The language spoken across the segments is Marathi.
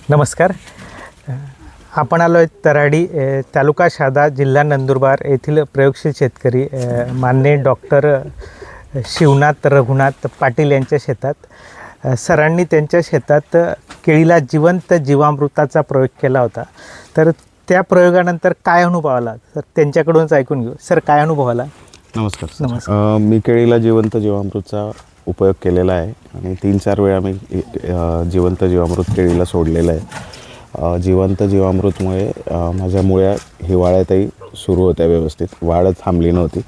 नमस्कार. आपण आलो आहे तराडी तालुका शहादा जिल्हा नंदुरबार येथील प्रयोगशील शेतकरी माननीय डॉक्टर शिवनाथ रघुनाथ पाटील यांच्या शेतात. सरांनी त्यांच्या शेतात केळीला जिवंत जीवामृताचा प्रयोग केला होता. तर त्या प्रयोगानंतर काय अनुभव आला तर त्यांच्याकडूनच ऐकून घेऊ. सर, काय अनुभव आला? नमस्कार. मी केळीला जिवंत जीवामृतचा उपयोग केलेला आहे आणि 3-4 वेळा मी जिवंत जीवामृत केळीला सोडलेलं आहे. जिवंत जीवामृतमुळे माझ्या मुळ्या हिवाळ्यातही सुरू होत्या, व्यवस्थित वाढ थांबली नव्हती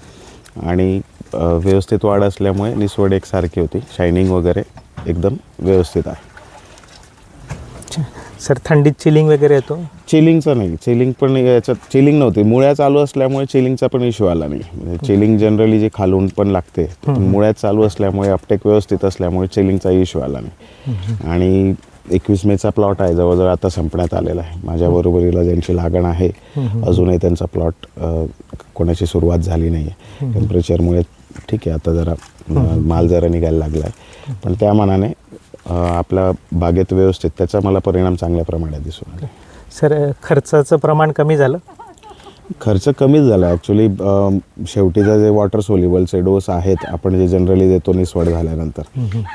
आणि व्यवस्थित वाढ असल्यामुळे निसवड एकसारखी होती. शायनिंग वगैरे एकदम व्यवस्थित आहे. सर, थंडीत चिलिंग वगैरे येतो? चिलिंगचं नाही, चिलिंग पण याच्यात चिलिंग नव्हती. मुळ्या चालू असल्यामुळे चिलिंगचा पण इश्यू आला नाही. म्हणजे चिलिंग जनरली जे खालून पण लागते, मुळ्यात चालू असल्यामुळे अपटेक व्यवस्थित असल्यामुळे चिलिंगचा इश्यू आला नाही. आणि 21 मेचा प्लॉट आहे, जवळजवळ आता संपण्यात आलेला आहे. माझ्या बरोबरीला ज्यांची लागण आहे अजूनही त्यांचा प्लॉट कोणाची सुरुवात झाली नाही आहे. टेम्परेचरमुळे ठीक आहे, आता जरा माल जरा निघायला लागला आहे, पण त्या मानाने आपल्या बागेत व्यवस्थित त्याचा मला परिणाम चांगल्या प्रमाणात दिसून आले. सर, खर्चाचं प्रमाण कमी झालं? खर्च कमीच झाला ॲक्च्युली. शेवटीचा जे वॉटर सोल्युबलचे डोस आहेत आपण जे जनरली देतो निसवड झाल्यानंतर,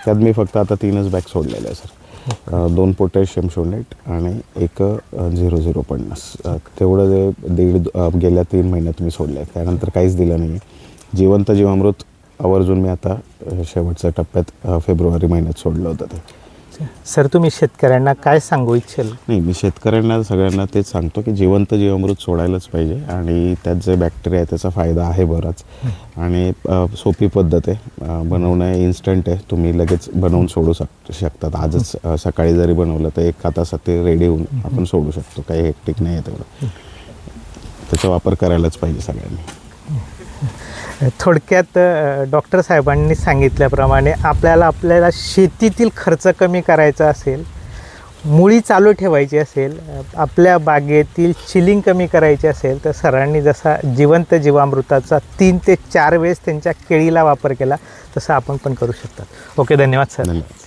त्यात मी फक्त आता 3च बॅग सोडलेले आहे सर. 2 पोटॅशियम शोनेट आणि 1 0050 तेवढं जे गेल्या 3 महिन्यात मी सोडलं आहे. त्यानंतर काहीच दिलं नाही आहे. जिवंत जीवामृत आवर्जून मी आता शेवटच्या टप्प्यात फेब्रुवारी महिन्यात सोडलं होतं ते. सर, तुम्ही शेतकऱ्यांना काय सांगू इच्छाल? नाही, मी शेतकऱ्यांना सगळ्यांना तेच सांगतो की जिवंत जीवामृत सोडायलाच पाहिजे आणि त्यात जे बॅक्टेरिया आहे त्याचा फायदा आहे बराच. आणि सोपी पद्धत आहे, बनवणं इन्स्टंट आहे. तुम्ही लगेच बनवून सोडू शकतात. आजच सकाळी जरी बनवलं तर 1 तासात ते रेडी होऊन आपण सोडू शकतो. काही हेक्टिक नाही आहे तेवढं. त्याचा वापर करायलाच पाहिजे सगळ्यांनी. थोडक्यात डॉक्टर साहेबांनी सांगितल्याप्रमाणे आपल्याला शेतीतील खर्च कमी करायचा असेल, मुळी चालू ठेवायची असेल, आपल्या बागेतील चिलिंग कमी करायची असेल तर सरांनी जसा जिवंत जीवामृताचा 3 ते 4 वेळेस त्यांच्या केळीला वापर केला तसं आपण पण करू शकतात. ओके, धन्यवाद सर. धन्यवाद.